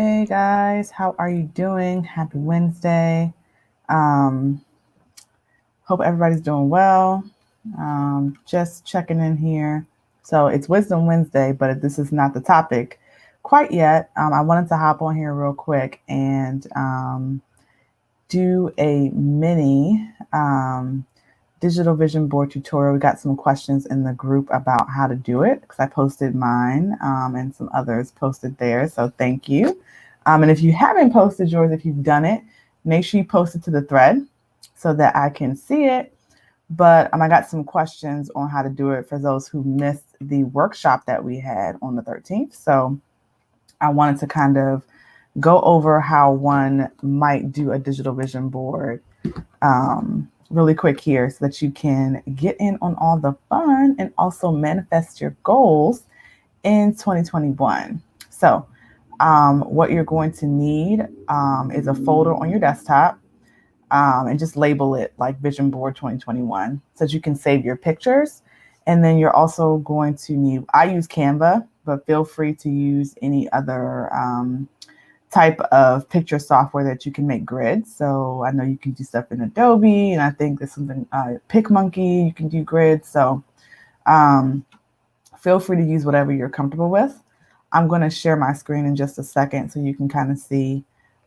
Hey guys, how are you doing? Happy Wednesday. Um, Hope everybody's doing well. Just checking in here. So it's Wisdom Wednesday, but this is not the topic quite yet. I wanted to hop on here real quick and do a mini digital vision board tutorial. We got some questions in the group about how to do it because I posted mine and some others posted theirs. So thank you. And if you haven't posted yours, if you've done it, make sure you post it to the thread so that I can see it. But I got some questions on how to do it for those who missed the workshop that we had on the 13th. So I wanted to kind of go over how one might do a digital vision board really quick here so that you can get in on all the fun and also manifest your goals in 2021. So what you're going to need is a folder on your desktop and just label it like Vision Board 2021 so that you can save your pictures. And then you're also going to need, I use Canva, but feel free to use any other type of picture software that you can make grids. So I know you can do stuff in Adobe, and I think there's something, PicMonkey, you can do grids. So feel free to use whatever you're comfortable with. I'm going to share my screen in just a second so you can kind of see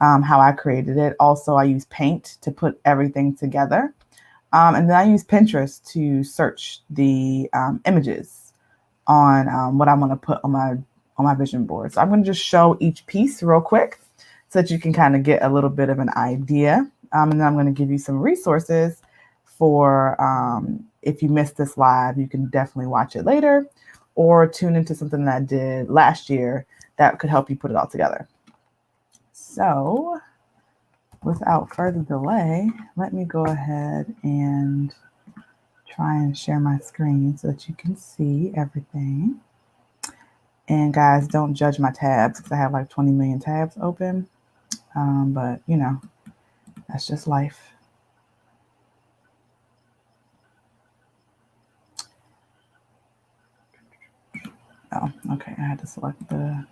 how I created it. Also, I use Paint to put everything together. And then I use Pinterest to search the images on what I'm going to put on my vision board. So I'm going to just show each piece real quick so that you can kind of get a little bit of an idea. And then I'm going to give you some resources for if you missed this live, you can definitely watch it later or tune into something that I did last year that could help you put it all together. So without further delay, let me go ahead and try and share my screen so that you can see everything. And guys, don't judge my tabs because I have like 20 million tabs open. But you know, that's just life. Oh, okay. I had to select the,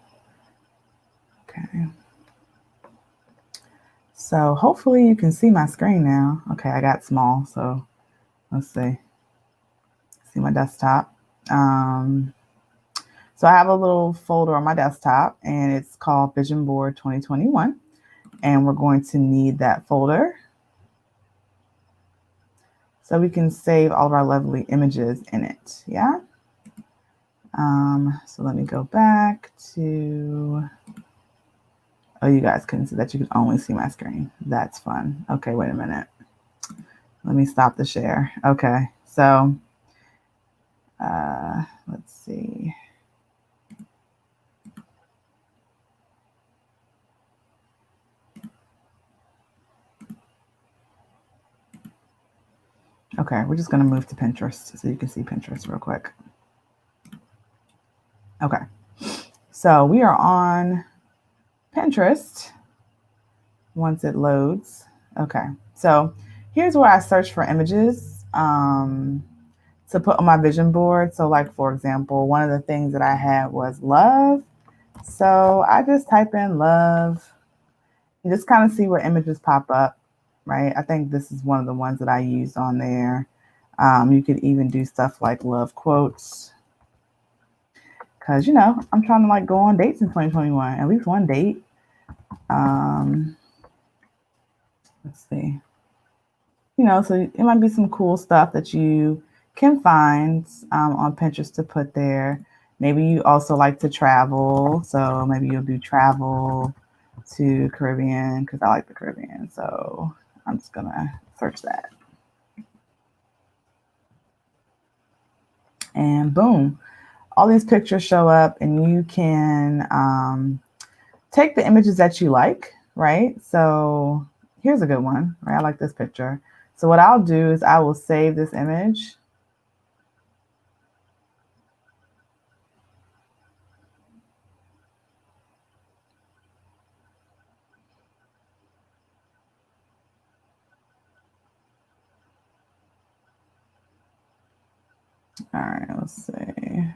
okay. So hopefully you can see my screen now. Okay, I got small, so let's see. See my desktop. So I have a little folder on my desktop and it's called Vision Board 2021. And we're going to need that folder so we can save all of our lovely images in it. Yeah. So let me go back to, oh, you guys couldn't see that. You could only see my screen. That's fun. Okay, wait a minute. Let me stop the share. Okay, so let's see. Okay, we're just gonna move to Pinterest so you can see Pinterest real quick. Okay, so we are on Pinterest once it loads. Okay, so here's where I search for images to put on my vision board. So like, for example, one of the things that I had was love. So I just type in love. You just kind of see where images pop up, right? I think this is one of the ones that I used on there. You could even do stuff like love quotes. Because, you know, I'm trying to like go on dates in 2021, at least one date. Let's see. You know, so it might be some cool stuff that you can find on Pinterest to put there. Maybe you also like to travel. So maybe you'll do travel to Caribbean because I like the Caribbean. So I'm just going to search that. And boom, all these pictures show up and you can take the images that you like, right? So here's a good one, right? I like this picture. So what I'll do is I will save this image. All right, let's see.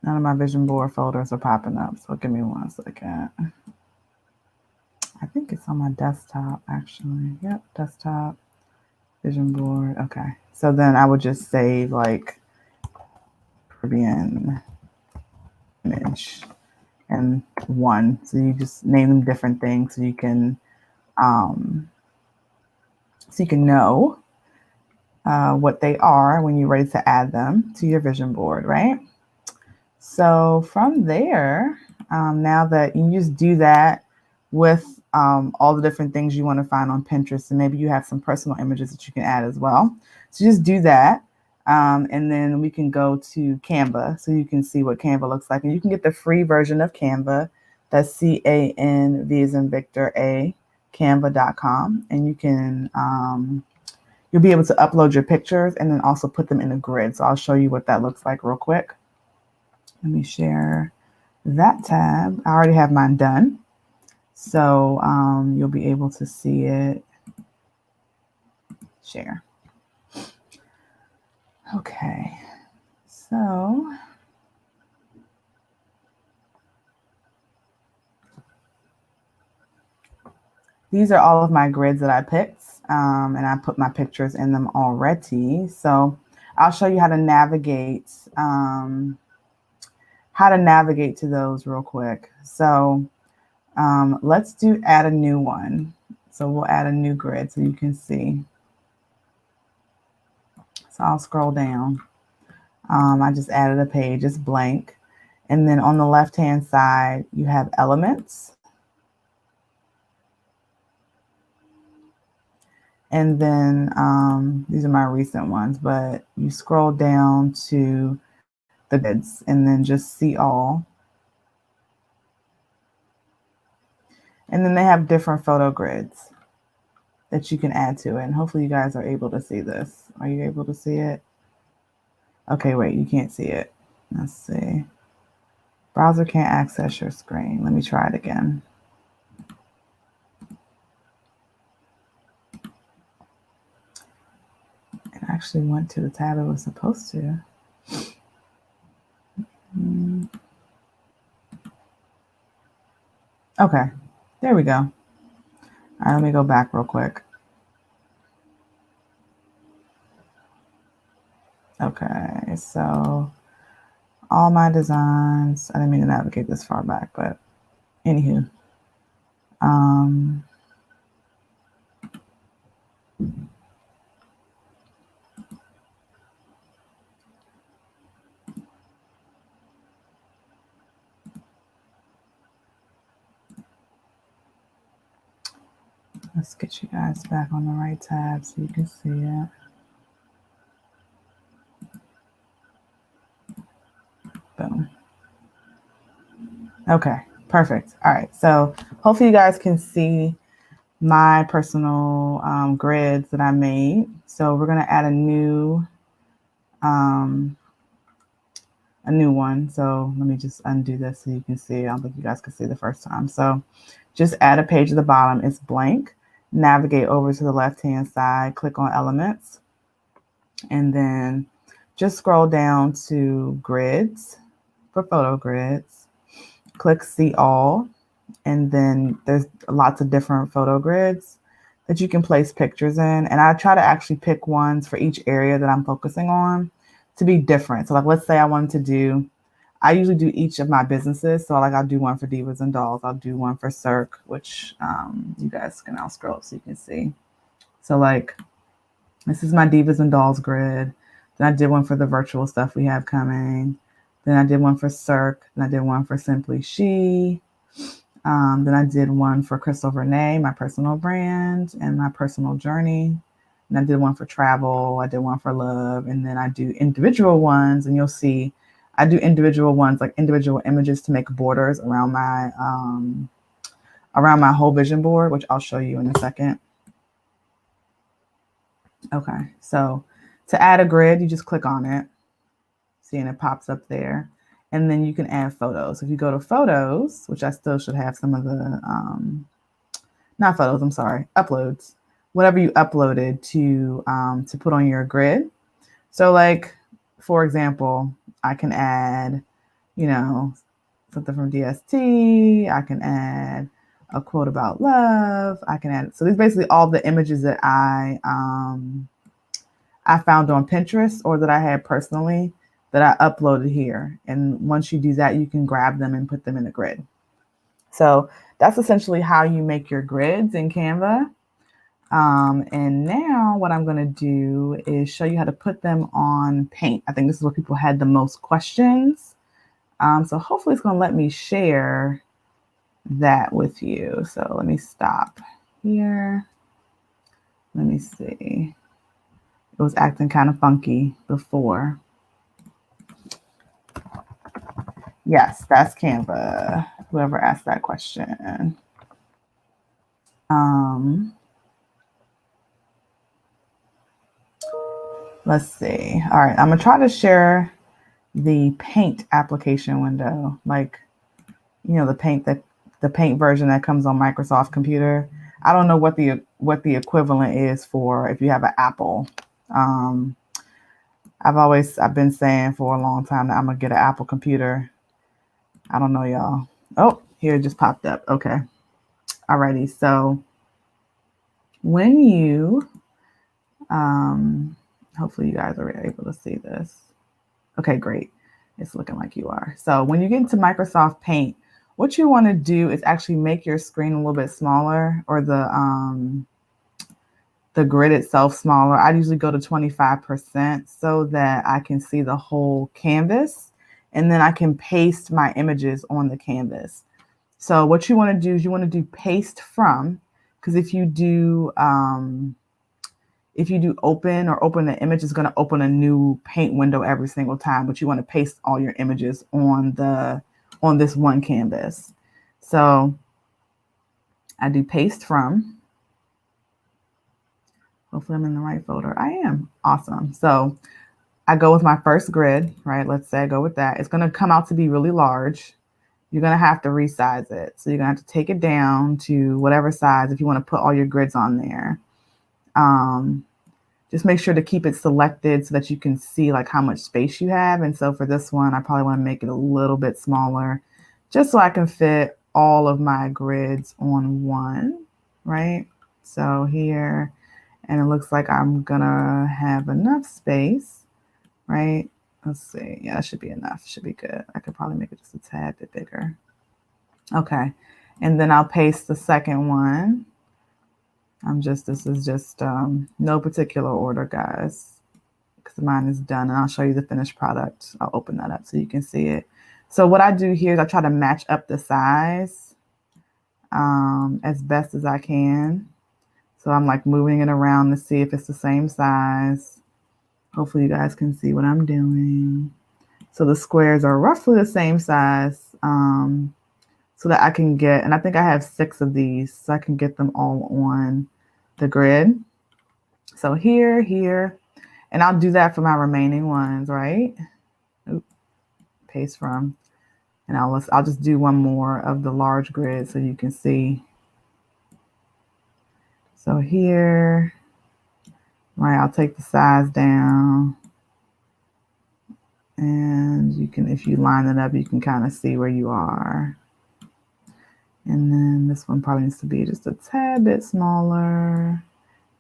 None of my vision board folders are popping up, so give me 1 second. I think it's on my desktop, actually. Yep, desktop, vision board. Okay, so then I would just save like Caribbean image and 1. So you just name them different things so you can know what they are when you're ready to add them to your vision board, right? So from there, now that you just do that with all the different things you want to find on Pinterest, and maybe you have some personal images that you can add as well. So just do that. And then we can go to Canva so you can see what Canva looks like. And you can get the free version of Canva. That's C-A-N-V as in Victor A, canva.com. And you can, you'll be able to upload your pictures and then also put them in a grid. So I'll show you what that looks like real quick. Let me share that tab. I already have mine done. So you'll be able to see it. Share. Okay, so these are all of my grids that I picked, and I put my pictures in them already. So I'll show you how to navigate to those real quick. So let's add a new one. So we'll add a new grid so you can see. So I'll scroll down. I just added a page, it's blank. And then on the left-hand side, you have elements. And then these are my recent ones, but you scroll down to the grids and then just see all. And then they have different photo grids that you can add to it. And hopefully you guys are able to see this. Are you able to see it? Okay, wait, you can't see it. Let's see. Browser can't access your screen. Let me try it again. It actually went to the tab it was supposed to. Okay, there we go. All right, let me go back real quick. Okay, so all my designs, I didn't mean to navigate this far back, but anywho. Let's get you guys back on the right tab so you can see it. Boom. Okay, perfect. All right, so hopefully you guys can see my personal grids that I made. So we're gonna add a new one. So let me just undo this so you can see. I don't think you guys could see the first time. So just add a page at the bottom. It's blank. Navigate over to the left-hand side, click on elements, and then just scroll down to grids for photo grids. Click see all, and then there's lots of different photo grids that you can place pictures in. And I try to actually pick ones for each area that I'm focusing on to be different. So like, let's say I wanted to do, I usually do each of my businesses. So like I'll do one for Divas and Dolls. I'll do one for Cirque, which you guys can now scroll so you can see. So like, this is my Divas and Dolls grid. Then I did one for the virtual stuff we have coming. Then I did one for Cirque. Then I did one for Simply She. Then I did one for Crystal Renee, my personal brand and my personal journey. And I did one for travel. I did one for love. And then I do individual ones. And you'll see I do individual ones, like individual images to make borders around my whole vision board, which I'll show you in a second. Okay, so to add a grid, you just click on it. See, and it pops up there. And then you can add photos. If you go to photos, which I still should have some of the, not photos, I'm sorry, uploads, whatever you uploaded to put on your grid. So like, for example, I can add you know, something from DST. I can add a quote about love. I can add, so these basically all the images that I found on Pinterest or that I had personally that I uploaded here. And once you do that, you can grab them and put them in a grid. So that's essentially how you make your grids in Canva. And now what I'm going to do is show you how to put them on Paint. I think this is where people had the most questions. So hopefully it's going to let me share that with you. So let me stop here. Let me see. It was acting kind of funky before. Yes, that's Canva. Whoever asked that question. Let's see. All right, I'm gonna try to share the Paint application window, like, you know, the Paint version that comes on Microsoft computer. I don't know what the equivalent is for if you have an Apple. I've been saying for a long time that I'm gonna get an Apple computer. I don't know, y'all. Oh, here it just popped up. Okay. Alrighty. So when you, hopefully you guys are able to see this. Okay, great. It's looking like you are. So when you get into Microsoft Paint, what you want to do is actually make your screen a little bit smaller, or the grid itself smaller. I usually go to 25% so that I can see the whole canvas, and then I can paste my images on the canvas. So what you want to do is you want to do paste from, because if you do open or open the image, it's going to open a new Paint window every single time, but you want to paste all your images on this one canvas. So I do paste from. Hopefully I'm in the right folder. I am. Awesome. So I go with my first grid, right? Let's say I go with that. It's going to come out to be really large. You're going to have to resize it. So you're going to have to take it down to whatever size if you want to put all your grids on there. Just make sure to keep it selected so that you can see like how much space you have. And so for this one, I probably want to make it a little bit smaller just so I can fit all of my grids on one, right? So here, and it looks like I'm gonna have enough space, right? Let's see. Yeah, that should be enough. Should be good. I could probably make it just a tad bit bigger. Okay. And then I'll paste the second one. This is just no particular order, guys, because mine is done, and I'll show you the finished product. I'll open that up so you can see it. So what I do here is I try to match up the size as best as I can. So I'm like moving it around to see if it's the same size. Hopefully you guys can see what I'm doing. So the squares are roughly the same size, so that I can get, and I think I have 6 of these, so I can get them all on the grid. So here, and I'll do that for my remaining ones, right? Oops, paste from, and I'll just do one more of the large grid so you can see. So here, right, I'll take the size down, and you can, if you line it up, you can kind of see where you are. And then this one probably needs to be just a tad bit smaller.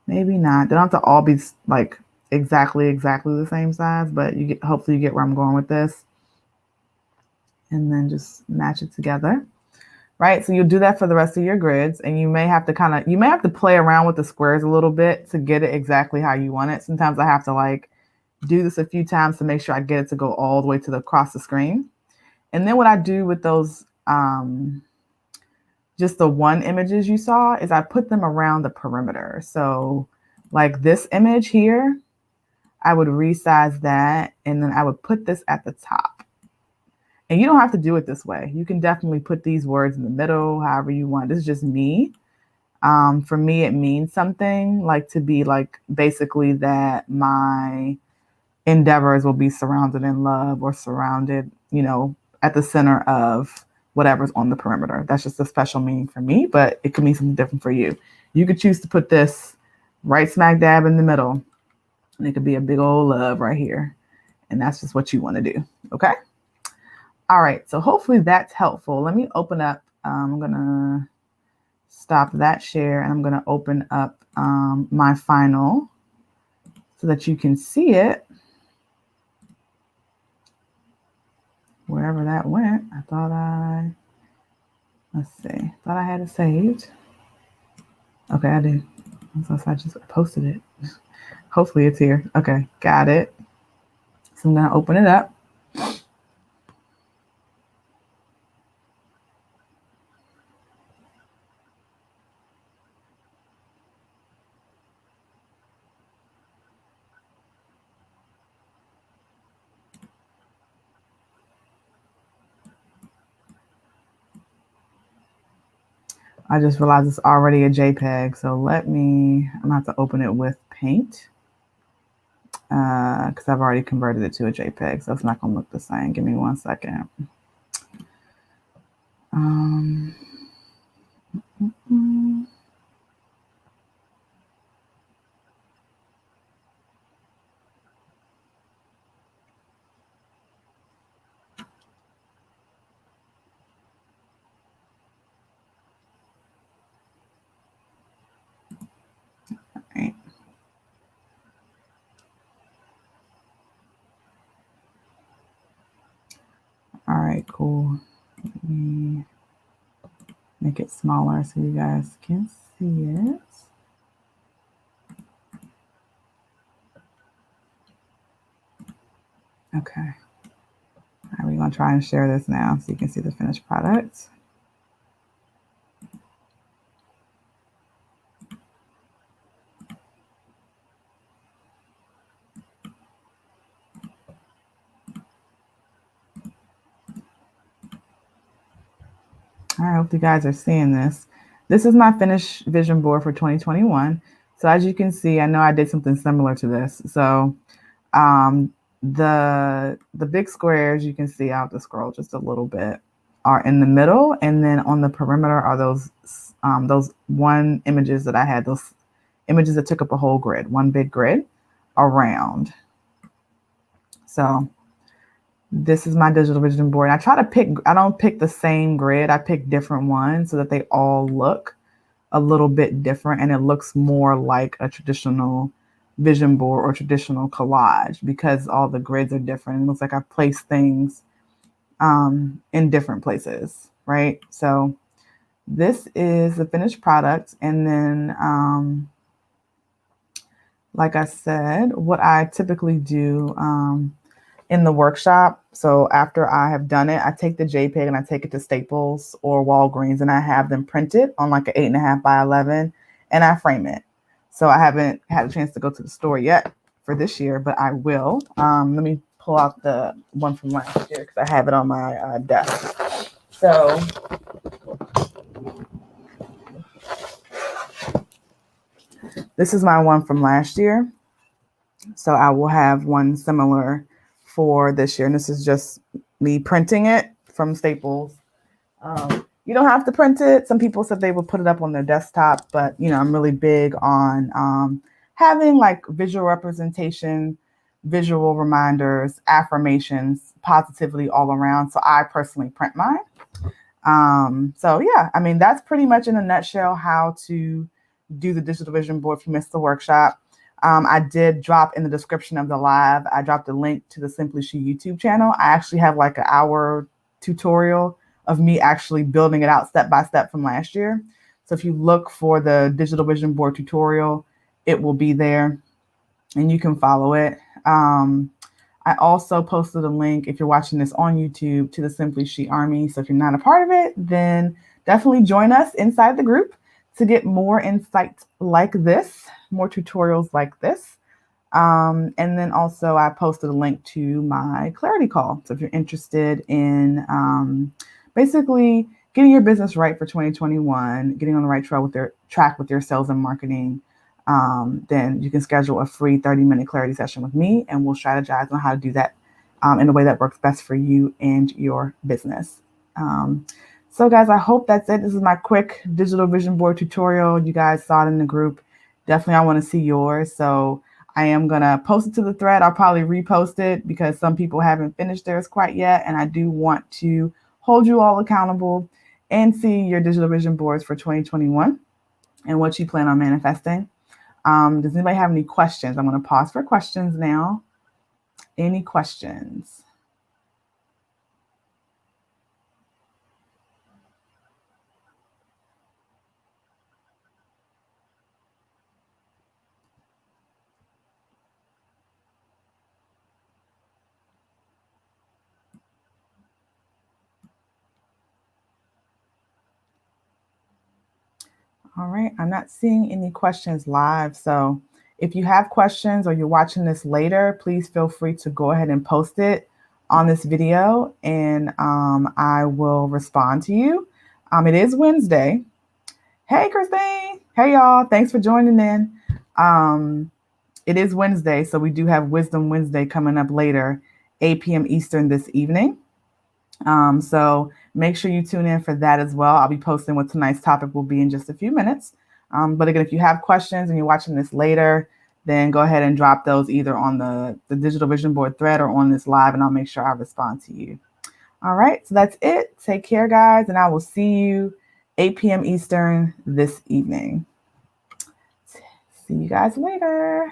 Maybe not. They don't have to all be like exactly the same size, but hopefully you get where I'm going with this. And then just match it together. Right? So you'll do that for the rest of your grids, and you may have to play around with the squares a little bit to get it exactly how you want it. Sometimes I have to like do this a few times to make sure I get it to go all the way to across the screen. And then what I do with those just the one images you saw is I put them around the perimeter. So like this image here, I would resize that, and then I would put this at the top. And you don't have to do it this way. You can definitely put these words in the middle, however you want. This is just me. For me, it means something, like to be like basically that my endeavors will be surrounded in love, or surrounded, you know, at the center of whatever's on the perimeter. That's just a special meaning for me, but it could mean something different for you. You could choose to put this right smack dab in the middle, and it could be a big old love right here. And that's just what you want to do. Okay. All right, so hopefully that's helpful. Let me open up. I'm gonna stop that share and I'm gonna open up my final so that you can see it. Wherever that went, let's see, thought I had it saved. Okay, I did. So I just posted it. Hopefully it's here. Okay, got it. So I'm gonna open it up. I just realized it's already a JPEG. So I'm gonna have to open it with Paint because I've already converted it to a JPEG. So it's not gonna look the same. Give me 1 second. Right. All right, cool. Let me make it smaller so you guys can see it. Okay. All right, we're gonna try and share this now so you can see the finished product. I hope you guys are seeing this. This is my finished vision board for 2021. So as you can see, I know I did something similar to this. So the big squares you can see, I'll have to scroll just a little bit, are in the middle, and then on the perimeter are those one images that I had, those images that took up a whole grid, one big grid around. So this is my digital vision board. I try to I don't pick the same grid. I pick different ones so that they all look a little bit different and it looks more like a traditional vision board or traditional collage because all the grids are different. It looks like I've placed things in different places, right? So this is the finished product. And then, like I said, what I typically do in the workshop. So after I have done it, I take the JPEG and I take it to Staples or Walgreens and I have them printed on like an 8.5 by 11 and I frame it. So I haven't had a chance to go to the store yet for this year, but I will. Let me pull out the one from last year because I have it on my desk. So this is my one from last year. So I will have one similar for this year. And this is just me printing it from Staples. You don't have to print it. Some people said they would put it up on their desktop, but I'm really big on having like visual representation, visual reminders, affirmations, positivity all around. So I personally print mine. So yeah, I mean, that's pretty much in a nutshell how to do the digital vision board if you missed the workshop. I did drop in the description of the live, I dropped a link to the Simply She YouTube channel. I actually have like an hour tutorial of me actually building it out step by step from last year. So if you look for the digital vision board tutorial, it will be there and you can follow it. I also posted a link, if you're watching this on YouTube, to the Simply She Army. So if you're not a part of it, then definitely join us inside the group to get more insights like this, more tutorials like this. And then also I posted a link to my clarity call. So if you're interested in basically getting your business right for 2021, getting on the right track with your sales and marketing, then you can schedule a free 30-minute clarity session with me and we'll strategize on how to do that in a way that works best for you and your business. So guys, I hope that's it. This is my quick digital vision board tutorial. You guys saw it in the group. Definitely, I want to see yours. So I am going to post it to the thread. I'll probably repost it because some people haven't finished theirs quite yet. And I do want to hold you all accountable and see your digital vision boards for 2021 and what you plan on manifesting. Does anybody have any questions? I'm going to pause for questions now. Any questions? All right, I'm not seeing any questions live. So if you have questions or you're watching this later, please feel free to go ahead and post it on this video and I will respond to you. It is Wednesday. Hey, Christine. Hey, y'all. Thanks for joining in. It is Wednesday, so we do have Wisdom Wednesday coming up later, 8 p.m. Eastern this evening. So make sure you tune in for that as well. I'll be posting what tonight's topic will be in just a few minutes. But again, if you have questions and you're watching this later, then go ahead and drop those either on the Digital Vision Board thread or on this live, and I'll make sure I respond to you. All right, so that's it. Take care, guys, and I will see you 8 p.m. Eastern this evening. See you guys later.